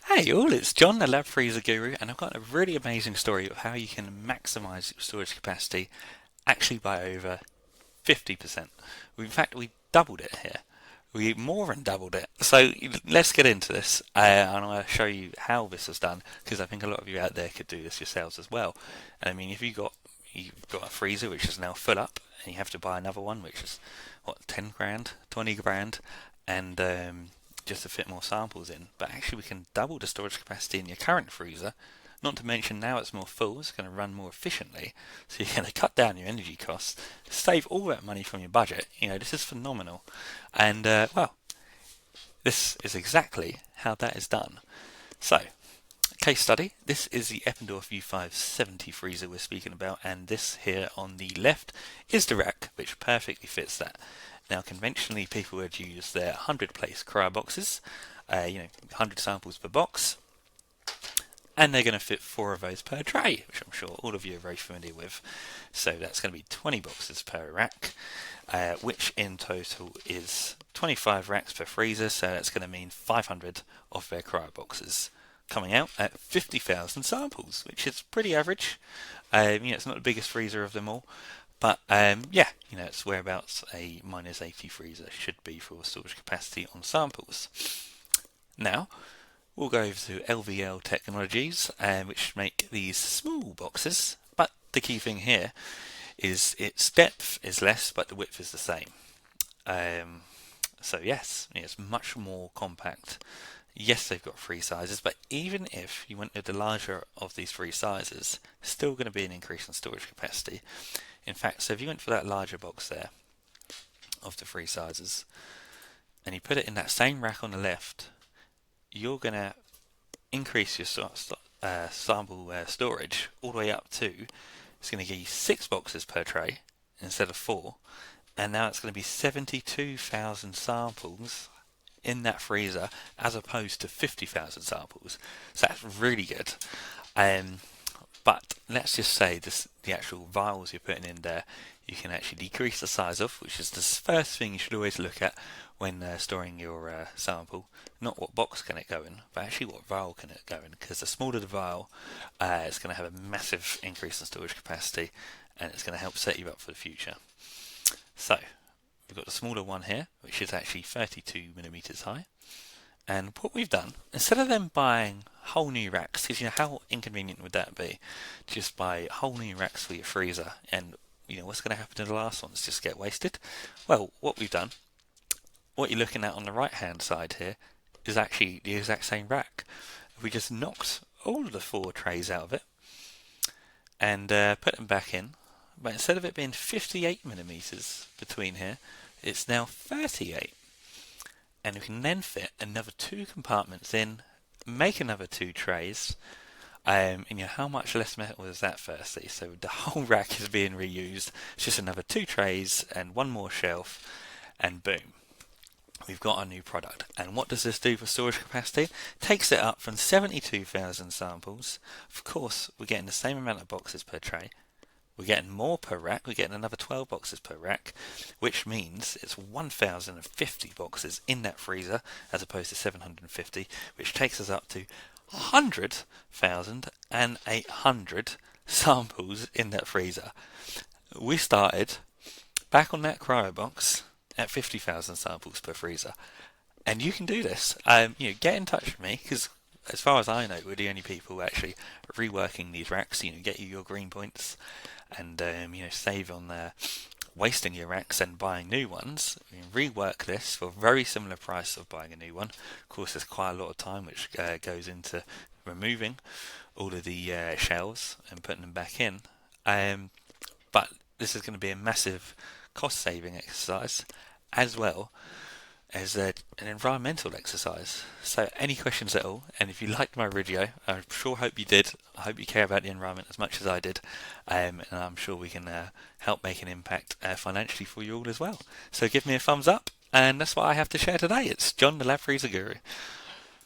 Hey all, it's John, the Lab Freezer Guru, and I've got a really amazing story of how you can maximize your storage capacity actually by over 50%. In fact, we doubled it here. We more than doubled it. So let's get into this, and I'll show you how this is done because I think a lot of you out there could do this yourselves as well. And I mean, if you've got a freezer which is now full up, and you have to buy another one which is what 10 grand, 20 grand, and just to fit more samples in. But actually, we can double the storage capacity in your current freezer. Not to mention now it's more full, it's going to run more efficiently, so you're going to cut down your energy costs, save all that money from your budget. This is phenomenal. And well, this is exactly how that is done. So, case study. This is the Eppendorf U570 freezer we're speaking about, and this here on the left is the rack, which perfectly fits that. Now, conventionally, people would use their 100 place cryoboxes, 100 samples per box, and they're going to fit 4 of those per tray, which I'm sure all of you are very familiar with. So that's going to be 20 boxes per rack, which in total is 25 racks per freezer, so that's going to mean 500 of their cryoboxes coming out at 50,000 samples, which is pretty average. It's not the biggest freezer of them all, but yeah, it's whereabouts a minus 80 freezer should be for storage capacity on samples. Now, we'll go over to LVL Technologies, which make these small boxes, but the key thing here is its depth is less, but the width is the same. So yes, it's much more compact. Yes, they've got 3 sizes, but even if you went with the larger of these 3 sizes, still going to be an increase in storage capacity. In fact, so if you went for that larger box there of the 3 sizes, and you put it in that same rack on the left, you're going to increase your sample storage all the way up to, it's going to give you 6 boxes per tray instead of 4, and now it's going to be 72,000 samples in that freezer as opposed to 50,000 samples. So that's really good. But let's just say the actual vials you're putting in there, you can actually decrease the size of, which is the first thing you should always look at when storing your sample. Not what box can it go in, but actually what vial can it go in, because the smaller the vial, it's going to have a massive increase in storage capacity, and it's going to help set you up for the future. So, we've got the smaller one here, which is actually 32 millimeters high. And what we've done, instead of them buying whole new racks, because how inconvenient would that be? Just buy whole new racks for your freezer, and what's going to happen to the last ones? Just get wasted. Well, what we've done, what you're looking at on the right hand side here, is actually the exact same rack. We just knocked all of the 4 trays out of it and put them back in. But instead of it being 58 millimeters between here, it's now 38. And we can then fit another 2 compartments in, make another 2 trays, and how much less metal is that firstly? So the whole rack is being reused, it's just another 2 trays and 1 more shelf, and boom, we've got our new product. And what does this do for storage capacity? Takes it up from 72,000 samples. Of course, we're getting the same amount of boxes per tray. We're getting more per rack, we're getting another 12 boxes per rack, which means it's 1,050 boxes in that freezer as opposed to 750, which takes us up to 100,800 samples in that freezer. We started back on that cryo box at 50,000 samples per freezer. And you can do this. Get in touch with me, because as far as I know, we're the only people actually reworking these racks. Get you your green points, and save on wasting your racks and buying new ones. You can rework this for a very similar price of buying a new one. Of course, there's quite a lot of time which goes into removing all of the shells and putting them back in. But this is going to be a massive cost-saving exercise, as well as an environmental exercise. So any questions at all, and if you liked my video, I hope you did. I hope you care about the environment as much as I did, and I'm sure we can help make an impact financially for you all as well. So give me a thumbs up, and that's what I have to share today. It's John, the Lab Freezer Guru.